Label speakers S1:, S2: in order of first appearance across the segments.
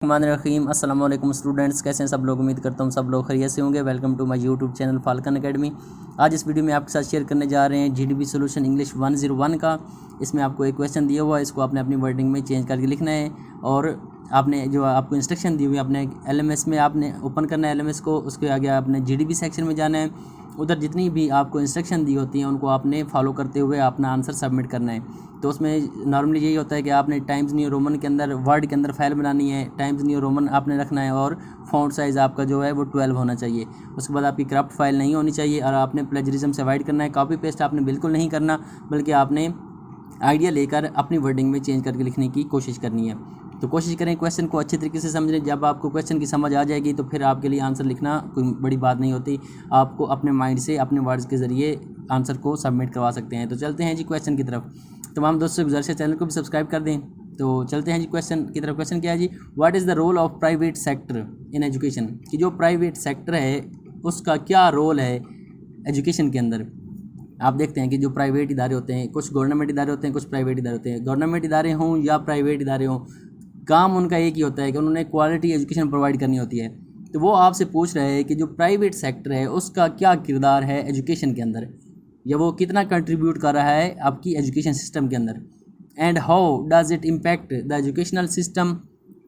S1: रहीम अस्सलाम वालेकुम स्टूडेंट्स, कैसे हैं सब लोग। उम्मीद करता हूँ सब लोग खैरियत से होंगे। Welcome to my YouTube channel Falcon Academy. आज इस वीडियो में आपके साथ शेयर करने जा रहे हैं जीडीपी सॉल्यूशन इंग्लिश 101 का। इसमें आपको एक क्वेश्चन दिया हुआ है, इसको आपने अपनी वर्डिंग में चेंज करके लिखना है और आपने जो आपको इंस्ट्रक्शन दी हुई है अपने एलएमएस में आपने ओपन करना है एलएमएस को। उसके आगे आपने जीडीपी सेक्शन में जाना है, उधर जितनी भी आपको इंस्ट्रक्शन दी होती हैं उनको आपने फॉलो करते हुए अपना आंसर सबमिट करना है। तो उसमें नॉर्मली यही होता है कि आपने टाइम्स न्यू रोमन के अंदर वर्ड के अंदर फाइल बनानी है, टाइम्स न्यू रोमन आपने रखना है और फॉन्ट साइज़ आपका जो है वो 12 होना चाहिए। उसके बाद आपकी करप्ट फाइल नहीं होनी चाहिए और आपने प्लेजरिज्म से अवॉइड करना है। कॉपी पेस्ट आपने बिल्कुल नहीं करना, बल्कि आपने आइडिया लेकर अपनी वर्डिंग में चेंज करके लिखने की कोशिश करनी है। तो कोशिश करें क्वेश्चन को अच्छे तरीके से समझें। जब आपको क्वेश्चन की समझ आ जाएगी तो फिर आपके लिए आंसर लिखना कोई बड़ी बात नहीं होती। आपको अपने माइंड से अपने वर्ड्स के ज़रिए आंसर को सबमिट करवा सकते हैं। तो चलते हैं जी क्वेश्चन की तरफ। तमाम दोस्तों से गुजारिश है चैनल को भी सब्सक्राइब कर दें। तो चलते हैं जी क्वेश्चन की तरफ। क्वेश्चन क्या है जी, what is the role of private sector in education. कि जो प्राइवेट सेक्टर है उसका क्या रोल है एजुकेशन के अंदर। आप देखते हैं कि जो प्राइवेट इदारे होते हैं, कुछ गवर्नमेंट इदारे होते हैं, कुछ प्राइवेट इदारे होते हैं। गवर्नमेंट इदारे हों या प्राइवेट इदारे हों, काम उनका एक ही होता है कि उन्होंने क्वालिटी एजुकेशन प्रोवाइड करनी होती है। तो वो आपसे पूछ रहे हैं कि जो प्राइवेट सेक्टर है उसका क्या किरदार है एजुकेशन के अंदर, या वो कितना कंट्रीब्यूट कर रहा है आपकी एजुकेशन सिस्टम के अंदर, and how does it impact the educational system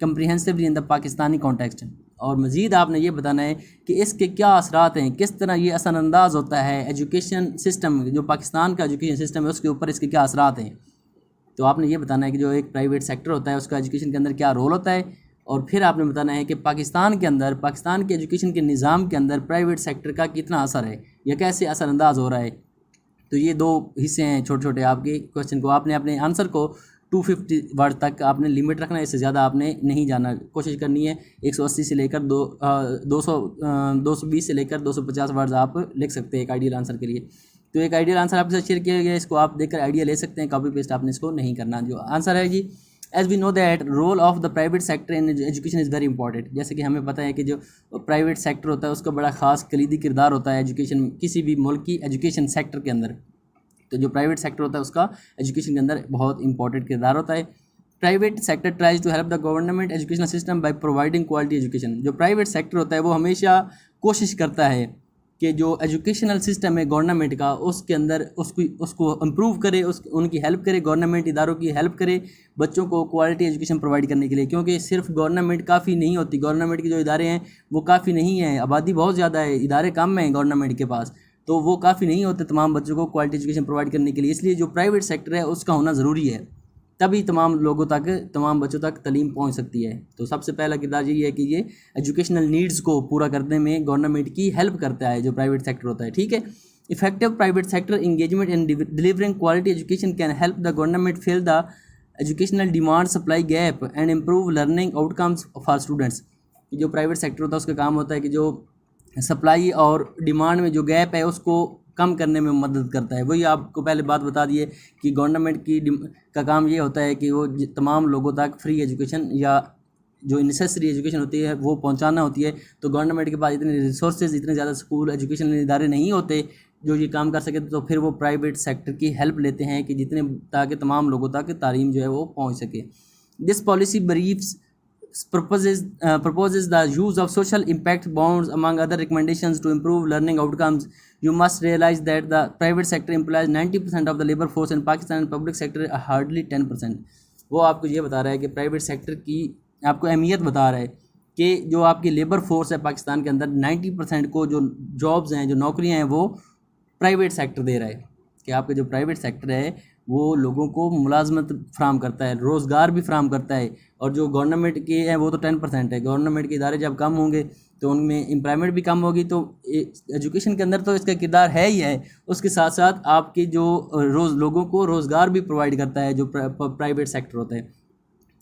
S1: comprehensively in the Pakistani context. और मज़ीद आपने ये बताना है कि इसके क्या असरात हैं, किस तरह ये असरअंदाज होता है एजुकेशन सिस्टम, जो पाकिस्तान का एजुकेशन सिस्टम है उसके ऊपर इसके क्या असरात हैं। तो आपने ये बताना है कि जो एक प्राइवेट सेक्टर होता है उसका एजुकेशन के अंदर क्या रोल होता है, और फिर आपने बताना है कि पाकिस्तान के अंदर, पाकिस्तान के एजुकेशन के निज़ाम के अंदर प्राइवेट सेक्टर का कितना असर है या कैसे असरअंदाज हो रहा है। तो ये दो हिस्से हैं छोटे छोटे आपके क्वेश्चन को। आपने अपने आंसर को 250 वर्ड तक आपने लिमिट रखना है, इससे ज़्यादा आपने नहीं जाना। कोशिश करनी है 180 से लेकर 220 से लेकर 250 वर्ड्स आप लिख सकते हैं एक आइडियल आंसर के लिए। तो एक आइडियल आंसर आपके साथ शेयर किया गया है, इसको आप देखकर आइडिया ले सकते हैं, कॉपी पेस्ट आपने इसको नहीं करना। जो आंसर है जी, as we know that role of the private sector in education is very important. जैसे कि हमें पता है कि जो प्राइवेट सेक्टर होता है उसका बड़ा खास कलीदी किरदार होता है एजुकेशन, किसी भी मुल्क की एजुकेशन सेक्टर के अंदर। तो जो प्राइवेट सेक्टर होता है उसका एजुकेशन के अंदर बहुत इंपॉर्टेंट किरदार होता है। Private sector tries to help the government educational system by providing quality education. जो प्राइवेट सेक्टर होता है वो हमेशा कोशिश करता है कि जो एजुकेशनल सिस्टम है गवर्नमेंट का उसके अंदर उसको इम्प्रूव करे, उनकी हेल्प करे, गवर्नमेंट इदारों की हेल्प करे बच्चों को क्वालिटी एजुकेशन प्रोवाइड करने के लिए। क्योंकि सिर्फ गवर्नमेंट काफ़ी नहीं होती, गवर्नमेंट के जो इदारे हैं वो काफ़ी नहीं है, आबादी बहुत ज़्यादा है, इदारे कम हैं गवर्नमेंट के पास, तो वो काफ़ी नहीं होते तमाम बच्चों को क्वालिटी एजुकेशन प्रोवाइड करने के लिए। इसलिए जो प्राइवेट सेक्टर है उसका होना ज़रूरी है, तभी तमाम लोगों तक, तमाम बच्चों तक तालीम पहुंच सकती है। तो सबसे पहला किरदार यही है कि ये एजुकेशनल नीड्स को पूरा करने में गवर्नमेंट की हेल्प करता है जो प्राइवेट सेक्टर होता है। ठीक है। Effective private sector engagement in delivering quality education can help the government fill the educational demand supply gap and improve learning outcomes for students. जो प्राइवेट सेक्टर होता है उसका काम होता है कि जो सप्लाई और डिमांड में जो गैप है उसको कम करने में मदद करता है। वही आपको पहले बात बता दिए कि गवर्नमेंट की का काम ये होता है कि वो तमाम लोगों तक फ्री एजुकेशन या जो नेसेसरी एजुकेशन होती है वो पहुंचाना होती है। तो गवर्नमेंट के पास इतने रिसोर्सेज, इतने ज़्यादा स्कूल एजुकेशन इदारे नहीं होते जो ये काम कर सके, तो फिर वो प्राइवेट सेक्टर की हेल्प लेते हैं कि जितने, ताकि तमाम लोगों तक तालीम जो है वो पहुँच सके। This policy briefs proposes the use of social impact bonds among other recommendations to improve learning outcomes. You must realize that the private sector employs 90% of the labor force in Pakistan and public sector hardly 10%. वो आपको ये बता रहा है कि private sector की आपको अहमियत बता रहा है कि जो आपकी लेबर फोर्स है पाकिस्तान के अंदर 90% को जो जॉब्स हैं, जो नौकरियां हैं, वो प्राइवेट सेक्टर दे रहा है। कि आपके जो प्राइवेट सेक्टर है वो लोगों को मुलाजमत फ्राहम करता है, रोज़गार भी फ्राहम करता है। और जो गवर्नमेंट के हैं वो तो 10% है। गवर्नमेंट के इदारे जब कम होंगे तो उनमें एम्प्लॉयमेंट भी कम होगी। तो एजुकेशन के अंदर तो इसका किरदार है ही है, उसके साथ साथ आपके जो लोगों को रोज़गार भी प्रोवाइड करता है जो प्राइवेट सेक्टर होता है।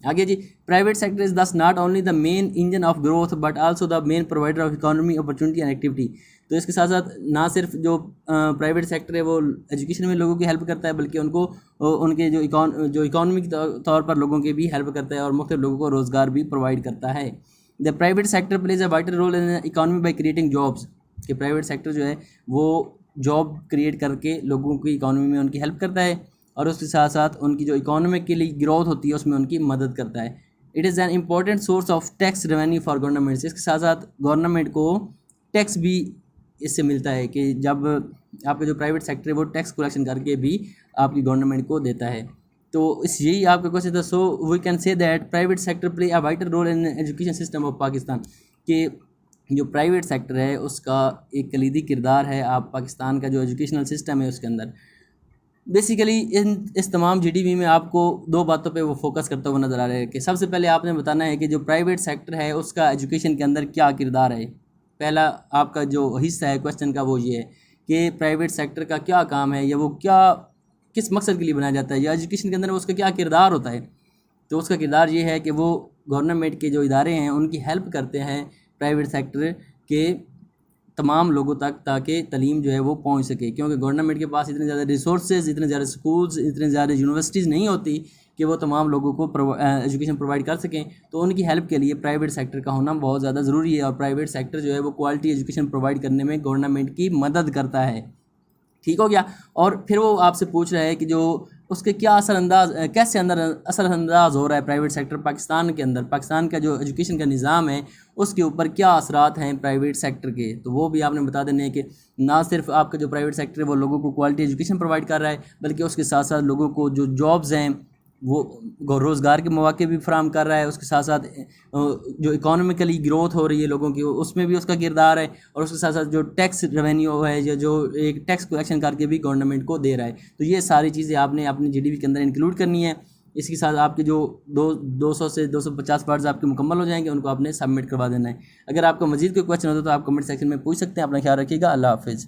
S1: आगे जी, प्राइवेट सेक्टर इज़ दस not only the main engine of growth but also the main provider of economy opportunity and activity. तो इसके साथ साथ ना सिर्फ जो प्राइवेट सेक्टर है वो एजुकेशन में लोगों की हेल्प करता है, बल्कि उनको उनके जो इकोनॉमी के तौर पर लोगों की भी हेल्प करता है और मुख्तलिफ लोगों को रोज़गार भी प्रोवाइड करता है। The private sector plays a vital role in economy by creating jobs. कि प्राइवेट सेक्टर जो है वो जॉब क्रिएट करके लोगों की इकोनॉमी में उनकी हेल्प करता है और उसके साथ साथ उनकी जो इकोनॉमिक के लिए ग्रोथ होती है उसमें उनकी मदद करता है। It is an important source of tax revenue for government. اس کے ساتھ ساتھ گورنمنٹ کو ٹیکس بھی اس سے ملتا ہے کہ جب آپ کا جو پرائیویٹ سیکٹر ہے وہ ٹیکس کلیکشن کر کے بھی آپ کی گورنمنٹ کو دیتا ہے. تو اس یہی آپ کا کوشچن تھا. So we can say that private sector play a vital role in education system of Pakistan, کہ جو پرائیویٹ سیکٹر ہے اس کا ایک کلیدی کردار ہے آپ پاکستان کا جو ایجوکیشنل سسٹم ہے اس کے اندر. بیسیکلی اس تمام جی ڈی بی میں آپ کو دو باتوں پہ وہ فوکس کرتا ہوا نظر آ رہا ہے کہ سب سے پہلے آپ نے بتانا ہے کہ جو پرائیویٹ سیکٹر ہے اس کا ایجوکیشن کے اندر کیا کردار ہے. پہلا آپ کا جو حصہ ہے کویسچن کا وہ یہ ہے کہ پرائیویٹ سیکٹر کا کیا کام ہے, یا وہ کس مقصد کے لیے بنایا جاتا ہے, یا ایجوکیشن کے اندر اس کا کیا کردار ہوتا ہے. تو اس کا کردار یہ ہے کہ وہ گورنمنٹ کے جو ادارے ہیں ان کی ہیلپ کرتے ہیں پرائیویٹ سیکٹر کے تمام لوگوں تک, تاکہ تعلیم جو ہے وہ پہنچ سکے, کیونکہ گورنمنٹ کے پاس اتنے زیادہ ریسورسز, اتنے زیادہ سکولز, اتنے زیادہ یونیورسٹیز نہیں ہوتی کہ وہ تمام لوگوں کو ایجوکیشن پرووائڈ کر سکیں. تو ان کی ہیلپ کے لیے پرائیویٹ سیکٹر کا ہونا بہت زیادہ ضروری ہے, اور پرائیویٹ سیکٹر جو ہے وہ کوالٹی ایجوکیشن پرووائڈ کرنے میں گورنمنٹ کی مدد کرتا ہے. ٹھیک ہو گیا. اور پھر وہ آپ سے پوچھ رہا ہے کہ جو اس کے کیا کیسے اثر انداز ہو رہا ہے پرائیویٹ سیکٹر پاکستان کے اندر, پاکستان کا جو ایجوکیشن کا نظام ہے اس کے اوپر کیا اثرات ہیں پرائیویٹ سیکٹر کے. تو وہ بھی آپ نے بتا دینے ہیں کہ نہ صرف آپ کا جو پرائیویٹ سیکٹر ہے وہ لوگوں کو کوالٹی ایجوکیشن پرووائڈ کر رہا ہے, بلکہ اس کے ساتھ ساتھ لوگوں کو جو جابز ہیں وہ روزگار کے مواقع بھی فراہم کر رہا ہے. اس کے ساتھ ساتھ جو اکانومیکلی گروتھ ہو رہی ہے لوگوں کی اس میں بھی اس کا کردار ہے, اور اس کے ساتھ ساتھ جو ٹیکس ریونیو ہے یا جو ایک ٹیکس کلیکشن کر کے بھی گورنمنٹ کو دے رہا ہے. تو یہ ساری چیزیں آپ نے اپنی جی ڈی پی کے اندر انکلوڈ کرنی ہے. اس کے ساتھ آپ کے جو 200 سے 250 ورڈز آپ کے مکمل ہو جائیں گے, ان کو آپ نے سبمٹ کروا دینا ہے. اگر آپ کو مزید کوئی کویسچن ہوتا ہے تو آپ کمنٹ سیکشن میں پوچھ سکتے ہیں. اپنا خیال رکھیے گا. اللہ حافظ.